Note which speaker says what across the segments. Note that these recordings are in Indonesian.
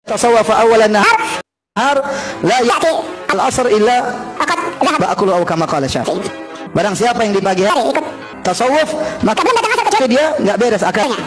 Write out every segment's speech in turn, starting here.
Speaker 1: tasawwafa awwalan nahar la ya'ti al-'asr illa ba'akulu aw kama qala Syafi'i. Barang siapa yang di pagi hari ikut tasawuf, maka dia enggak beres akalnya.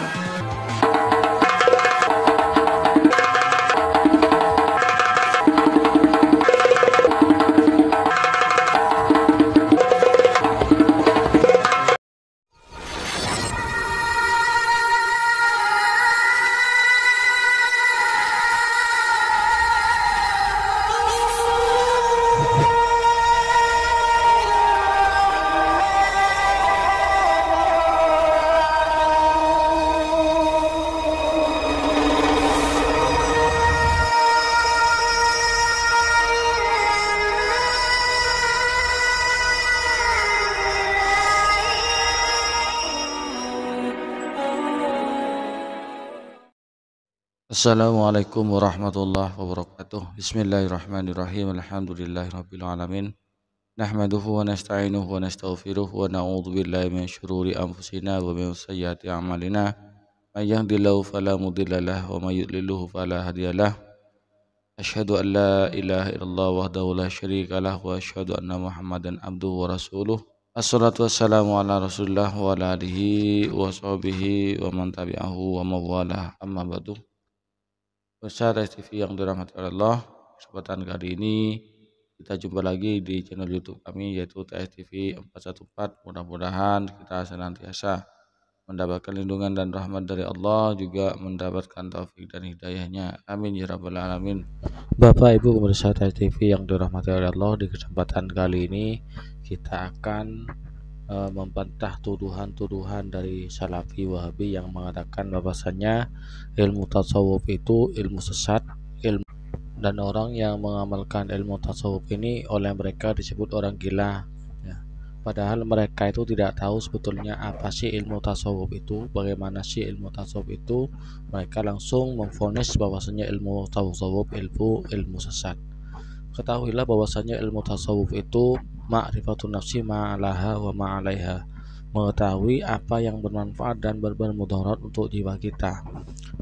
Speaker 2: Assalamualaikum warahmatullahi wabarakatuh. Bismillahirrahmanirrahim. Alhamdulillahirabbil alamin. Nahmaduhu wa nasta'inuhu wa nastaghfiruh wa na'udzu billahi min syururi anfusina wa min sayyiati a'malina. May yahdihillahu fala mudhillalah wa may yudlilhu fala hadiyalah. Asyhadu an la ilaha illallah wahdahu la syarikalah wa asyhadu anna Muhammadan abduhu wa rasuluh. Assalatu wassalamu ala Rasulillah wa ala alihi wa sahbihi wa man tabi'ahu wa mawalah. Amma ba'du. Pemirsa TV yang dirahmati oleh Allah, kesempatan kali ini kita jumpa lagi di channel YouTube kami yaitu TV 414. Mudah-mudahan kita senantiasa mendapatkan lindungan dan rahmat dari Allah, juga mendapatkan taufik dan hidayahnya. Amin ya rabbal alamin. Bapak Ibu pemirsa TV yang dirahmati oleh Allah, di kesempatan kali ini kita akan membantah tuduhan-tuduhan dari Salafi Wahabi yang mengatakan bahwasannya ilmu tasawuf itu ilmu sesat, dan orang yang mengamalkan ilmu tasawuf ini oleh mereka disebut orang gila ya. Padahal mereka itu tidak tahu sebetulnya apa sih ilmu tasawuf itu, bagaimana sih ilmu tasawuf itu. Mereka langsung memvonis bahwasannya ilmu tasawuf ilmu sesat. Ketahuilah bahwasannya ilmu tasawuf itu ma'rifatun nafsi ma'alaha wa ma'alaiha, mengetahui apa yang bermanfaat dan bermudarat untuk jiwa kita.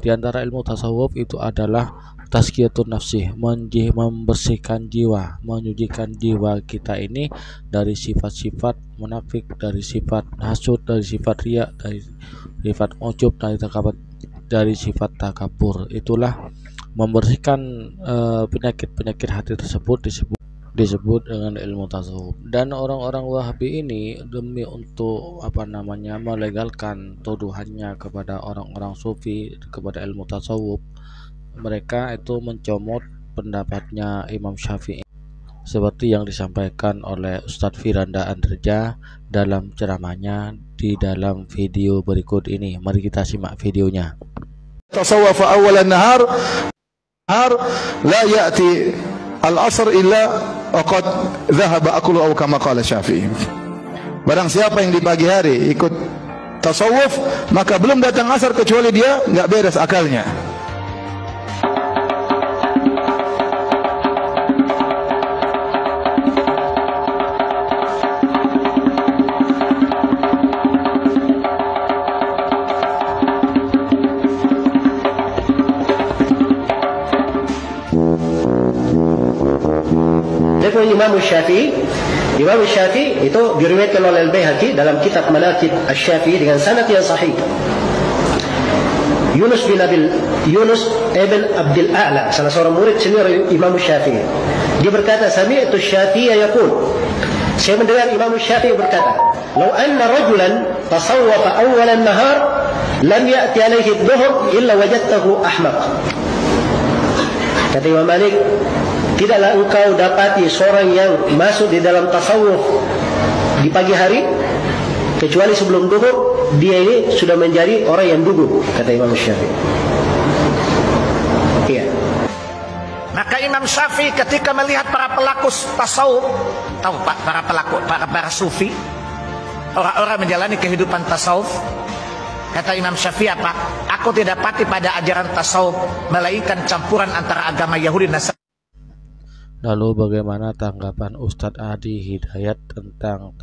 Speaker 2: Di antara ilmu tasawuf itu adalah tazkiyatun nafsi, membersihkan jiwa, menyucikan jiwa kita ini dari sifat-sifat munafik, dari sifat hasud, dari sifat riya, dari sifat ujub, dari sifat takabur. Itulah membersihkan penyakit-penyakit hati tersebut disebut dengan ilmu tasawuf. Dan orang-orang Wahabi ini demi untuk melegalkan tuduhannya kepada orang-orang sufi kepada ilmu tasawuf, mereka itu mencomot pendapatnya Imam Syafi'i seperti yang disampaikan oleh Ustadz Firanda Andreja dalam ceramahnya di dalam video berikut ini. Mari kita simak videonya.
Speaker 1: Tasawwuf awwalan nahar la ya'ti al-'asr illa waqad dhahaba akulu aw kama qala Syafi'i. Barang siapa yang di pagi hari ikut tasawuf, maka belum datang asar kecuali dia enggak beres akalnya.
Speaker 3: Imam Syafi'i itu diriwayatkan oleh Al-Baihaqi dalam kitab Manaqib Asy-Syafi'i dengan sanad yang sahih. Yunus ibn Abdul A'la, salah seorang murid senior Imam Syafi'i, dia berkata, sami'tu Syafi'i yaqul, saya mendengar Imam Syafi'i berkata, "Lau anna rajulan tasawwafa awwal an-nahar lam ya'ti alayhi adh-dhuhr illa wajadtahu ahmaq." Kata Imam Malik, tidaklah engkau dapati seorang yang masuk di dalam tasawuf di pagi hari kecuali sebelum duhur dia ini sudah menjadi orang yang dugu, kata Imam Syafi'i. Iya.
Speaker 4: Maka Imam Syafi'i ketika melihat para pelaku tasawuf, tahu Pak, para sufi, orang-orang menjalani kehidupan tasawuf, kata Imam Syafi'i apa? Aku tidak dapati pada ajaran tasawuf melainkan campuran antara agama Yahudi dan Nasrani.
Speaker 2: Lalu bagaimana tanggapan Ustadz Adi Hidayat tentang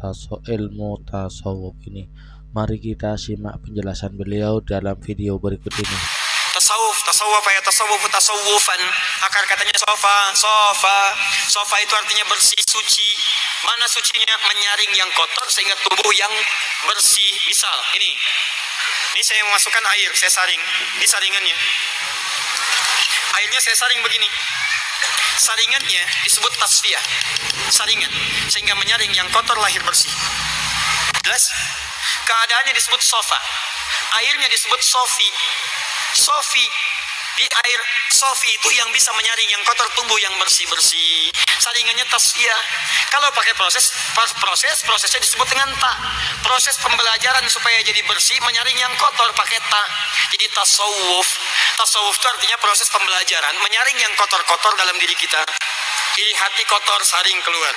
Speaker 2: ilmu tasawuf ini? Mari kita simak penjelasan beliau dalam video berikut ini.
Speaker 5: tasawwafa ya tasawwufu tasawwufan. Akar katanya sofa itu artinya bersih, suci. Mana sucinya? Menyaring yang kotor sehingga tubuh yang bersih. Misal ini saya memasukkan air, saya saring. Ini saringannya. Airnya saya saring begini. Saringannya disebut tasfiyah. Saringan sehingga menyaring yang kotor lahir bersih. Jelas? Keadaannya disebut sofa. Airnya disebut sofi. Di air sofi itu yang bisa menyaring yang kotor, tumbuh yang bersih-bersih. Saringannya tasfiyah. Kalau pakai prosesnya disebut dengan ta. Proses pembelajaran supaya jadi bersih, menyaring yang kotor pakai ta. Jadi tasawuf itu artinya proses pembelajaran, menyaring yang kotor-kotor dalam diri kita. Iri hati kotor, saring keluar.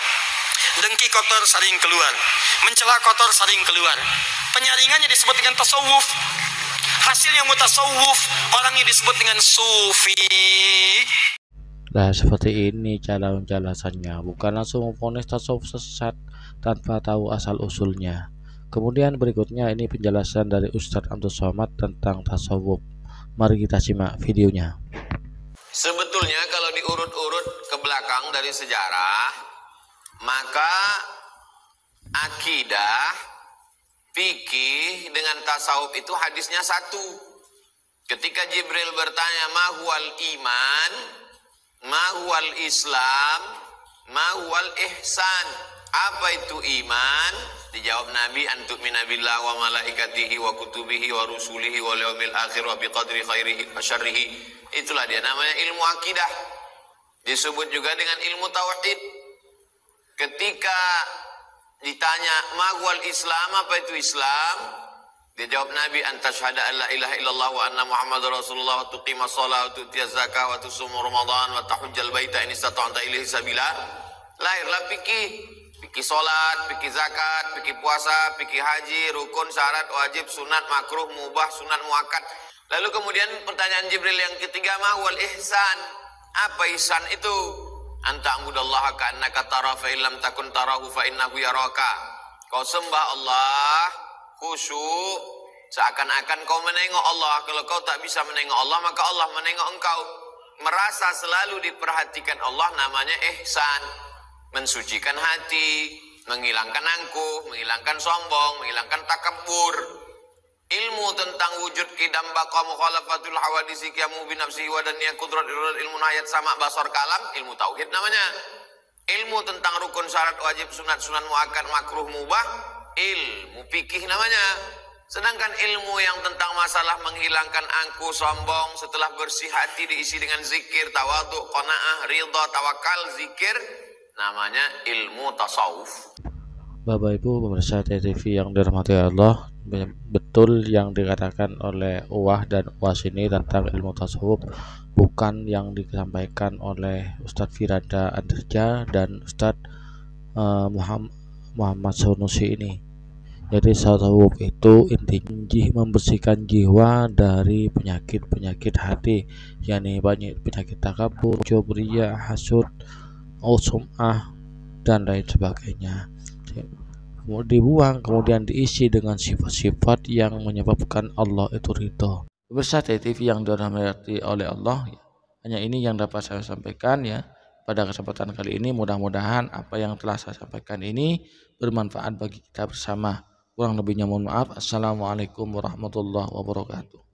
Speaker 5: Dengki kotor, saring keluar. Mencela kotor, saring keluar. Penyaringannya disebut dengan tasawuf. Hasilnya mutasawuf, orangnya disebut dengan sufi.
Speaker 2: Nah, seperti ini cara penjelasannya, bukan langsung memvonis tasawuf sesat tanpa tahu asal usulnya. Kemudian berikutnya ini penjelasan dari Ustadz Abdul Somad tentang tasawuf. Mari kita simak videonya.
Speaker 6: Sebetulnya kalau diurut-urut ke belakang dari sejarah, maka akidah, fikih dengan tasawuf itu hadisnya satu. Ketika Jibril bertanya, ma huwal iman, ma huwal islam, ma huwal ihsan, apa itu iman? Dijawab Nabi, antuk minabillah wa malaikatihi wa kutubihi wa rusulihi wa yaumil akhir wa biqadri khairihi wa syarrihi. Itulah dia namanya ilmu akidah. Disebut juga dengan ilmu tauhid. Ketika ditanya magwal Islam, apa itu Islam? Dia jawab Nabi, antasyhada an la ilaha illallah wa anna muhammadar rasulullah wa tuqimas shalah wa tu'tiyaz zakah wa tusum ramadan wa tahujjal baita in istata'ta ilaihi sabila. Lahirlah fikih salat, fikih zakat, fikih puasa, fikih haji, rukun, syarat, wajib, sunat, makruh, mubah, sunat muakkad. Lalu kemudian pertanyaan Jibril yang ketiga, magwal ihsan. Apa ihsan itu? Anta abudallaha ka'annaka tara fa illam takun tarahu fa innahu yaraka. Kau sembah Allah khusyuk seakan-akan kau menengok Allah. Kalau kau tak bisa menengok Allah, maka Allah menengok engkau. Merasa selalu diperhatikan Allah namanya ihsan. Mensucikan hati, menghilangkan angkuh, menghilangkan sombong, menghilangkan takabur. Ilmu tentang wujud qidam baqa mukhalafatul hawadisi qiyamu bi nafsihi wa daniyah qudrat ilmu nayat sama basar kalam, ilmu tauhid namanya. Ilmu tentang rukun syarat wajib sunat sunan muakkad makruh mubah, ilmu fikih namanya. Sedangkan ilmu yang tentang masalah menghilangkan angkuh sombong setelah bersih hati diisi dengan zikir, tawadhu, qanaah, ridha, tawakal, zikir, namanya ilmu tasawuf.
Speaker 2: Bapak Ibu pemirsa TV yang dirahmati Allah, betul yang dikatakan oleh Uwah dan Uwas ini tentang ilmu tasawuf, bukan yang disampaikan oleh Ustadz Firanda Andirja dan Ustadz Muhammad Sunusi ini. Jadi tasawuf itu intinya membersihkan jiwa dari penyakit hati, yakni banyak penyakit takabur, jobriyah, hasud, sum'ah dan lain sebagainya. Dibuang, kemudian diisi dengan sifat-sifat yang menyebabkan Allah itu ridho. Pemirsa TV yang dirahmati oleh Allah, hanya ini yang dapat saya sampaikan ya pada kesempatan kali ini. Mudah-mudahan apa yang telah saya sampaikan ini bermanfaat bagi kita bersama. Kurang lebihnya mohon maaf. Assalamualaikum warahmatullahi wabarakatuh.